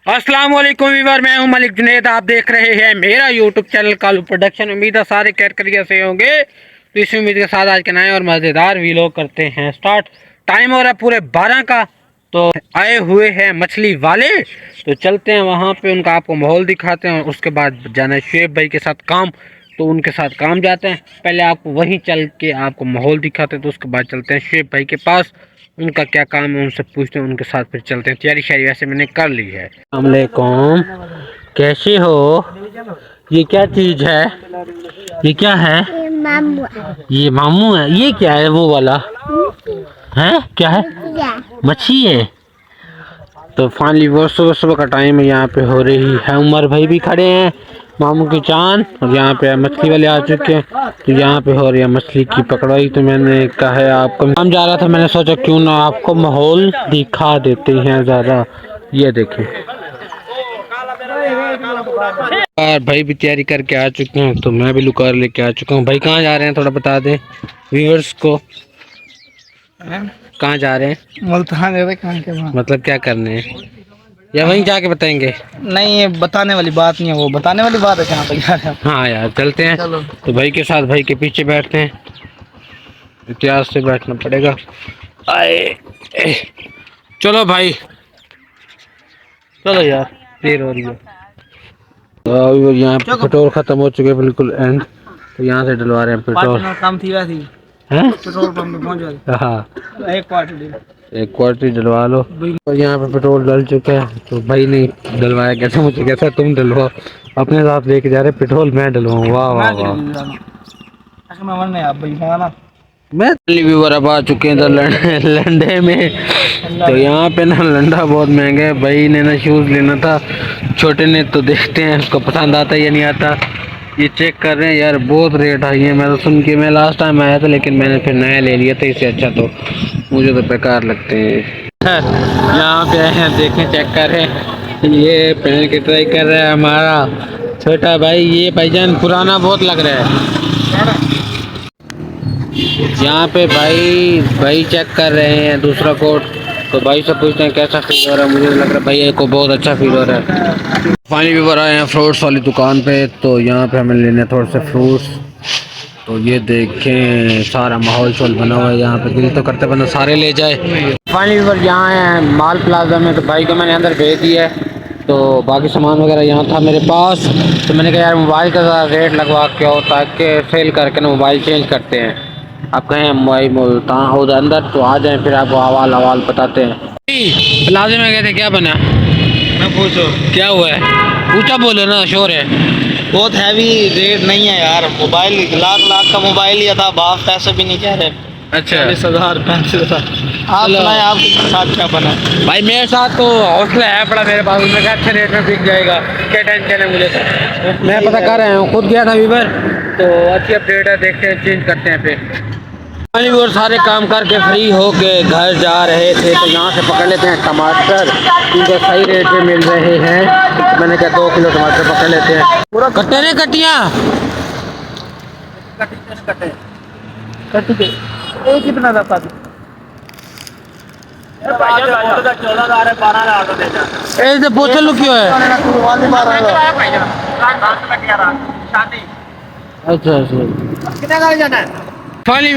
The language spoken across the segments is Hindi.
अस्सलाम वालेकुम वीवर, मैं हूं मलिक जुनैद। आप देख रहे हैं मेरा यूट्यूब चैनल कालू प्रोडक्शन। उम्मीद है सारे खैर खैरियत से होंगे। तो इसी उम्मीद के साथ आज के नए और मज़ेदार वीलॉग करते हैं स्टार्ट। टाइम हो रहा है पूरे 12 का। तो आए हुए हैं मछली वाले, तो चलते हैं वहां पे, उनका आपको माहौल दिखाते हैं। उसके बाद जाना है शुएब भाई के साथ काम, तो उनके साथ काम जाते हैं। पहले आपको वहीं चल के आपको माहौल दिखाते हैं, तो उसके बाद चलते हैं शुएब भाई के पास। उनका क्या काम है उनसे पूछते हैं, उनके साथ फिर चलते हैं। तैयारी शायरी वैसे मैंने कर ली है। अस्सलाम वालेकुम, कैसे हो? ये क्या चीज है? ये क्या है? ये मामू है। ये क्या है वो वाला है? क्या है? मच्छी है। तो फाइनली वो सुबह सुबह का टाइम है, यहाँ पे हो रही है। उमर भाई भी खड़े हैं, मामू की चांद, और यहाँ पे मछली वाले आ चुके हैं। तो यहाँ पे हो रही है मछली की पकड़ाई। तो मैंने कहा है आपको काम जा रहा था, मैंने सोचा क्यों ना आपको माहौल दिखा देते हैं ज़्यादा। ये देखें, भाई भी तैयारी करके आ चुके हैं, तो मैं भी लुकार लेके आ चुका हूँ। भाई कहाँ जा रहे हैं थोड़ा बता दें व्यूअर्स को। कहाँ जा रहे हैं? मुल्तान है कहाँ के वहाँ। मतलब क्या करने हैं, या वहीं जाके बताएंगे? नहीं, ये बताने वाली बात नहीं है, वो बताने वाली बात है कहाँ पे जा रहे हैं। हाँ यार चलते हैं। चलो। तो भाई के साथ भाई के पीछे बैठते हैं, इतिहास से बैठना पड़ेगा। आए चलो भाई, चलो यार देर हो रही है। तो यहाँ पे पेट्रोल खत्म हो चुके बिल्कुल एंड, तो यहाँ से डलवा रहे हैं पेट्रोल। काम थी वैसी हैं? पेट्रोल पंप पे पहुंच गए। हाँ, एक एक क्वार्टर डलवा लो। और यहाँ पे पेट्रोल डल चुका है, तो भाई ने डलवाया, कैसे मुझे कहता तुम डलवाओ, अपने साथ लेके जा रहे पेट्रोल, मैं डलवाऊँ। वाह वाह वाह। मैं व्यूवर अब आ चुके हैं तो लंडे में। तो यहाँ पे ना लंडा बहुत महंगा है। भाई ने ना शूज़ लेना था छोटे ने, तो देखते हैं उसको पसंद आता है या नहीं आता। ये चेक कर रहे हैं यार, बहुत रेट आई है। मैं तो सुन के, मैं लास्ट टाइम आया था लेकिन मैंने फिर नया ले लिया था, इससे अच्छा तो मुझे तो बेकार लगते हैं। यहाँ पे आए हैं, देखें चेक कर रहे हैं। ये पहन के ट्राई कर रहा है हमारा छोटा भाई। ये भाईजान पुराना बहुत लग रहा है। यहाँ पे भाई चेक कर रहे हैं दूसरा कोट, तो भाई से पूछते हैं कैसा फील हो रहा है। मुझे लग रहा है भाई को बहुत अच्छा फील हो रहा है। फाइनली भी आए हैं फ्रूट्स वाली दुकान पे, तो यहाँ पे हमें लेने थोड़े से फ्रूट्स। तो ये देखें सारा माहौल शोल बना हुआ है यहाँ पे, दिल तो करते बंदा सारे ले जाए। फाइनली भी यहाँ है माल प्लाजा में, तो भाई को मैंने अंदर भेज दिया है। तो बाकी सामान वगैरह यहाँ था मेरे पास, तो मैंने कहा यार मोबाइल का ज़रा रेट लगवा के हो, ताकि सेल करके ना मोबाइल चेंज करते हैं। आप कहें मोबाइल मुल्तान हो अंदर, तो आ जाएं, फिर आपको हवाल बताते हैं। प्लाजे में गए थे, क्या बना? मैं पूछो क्या हुआ है? ऊंचा बोलो ना, शोर है बहुत हैवी रेट नहीं है यार। मोबाइल लाख का मोबाइल लिया था, बाप पैसे भी नहीं कह रहे। अच्छा 40,000 35,000। आप सुनाए आपके साथ क्या बना? भाई मेरे साथ तो हौसला है बड़ा मेरे पास, उसमें क्या अच्छे रेट में बिक जाएगा, क्या टेंशन है मुझे तो। मैं पता कर रहा हूँ, खुद गया था वीवर, तो अच्छी अपडेट है, देखते हैं चेंज करते हैं फिर। और सारे काम करके फ्री होके घर जा रहे थे, तो यहाँ से पकड़ लेते हैं टमाटर, क्योंकि सही रेट पे मिल रहे हैं। मैंने कहा 2 किलो टमाटर पकड़ लेते हैं। पूरा कट्टे ने कटियाँ एक ही बना था। ऐसे पोछल लो क्यों है? अच्छा अच्छा, फाइनली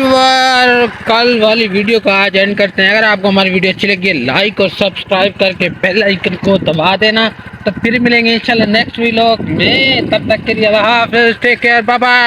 कल वाली वीडियो को आज एंड करते हैं। अगर आपको हमारी वीडियो अच्छी लगी है, लाइक और सब्सक्राइब करके बेल आइकन को दबा देना। तो फिर मिलेंगे इंशाल्लाह नेक्स्ट व्लॉग में, तब तक के लिए अल्लाह हाफ़िज़, टेक केयर, बाय बाय।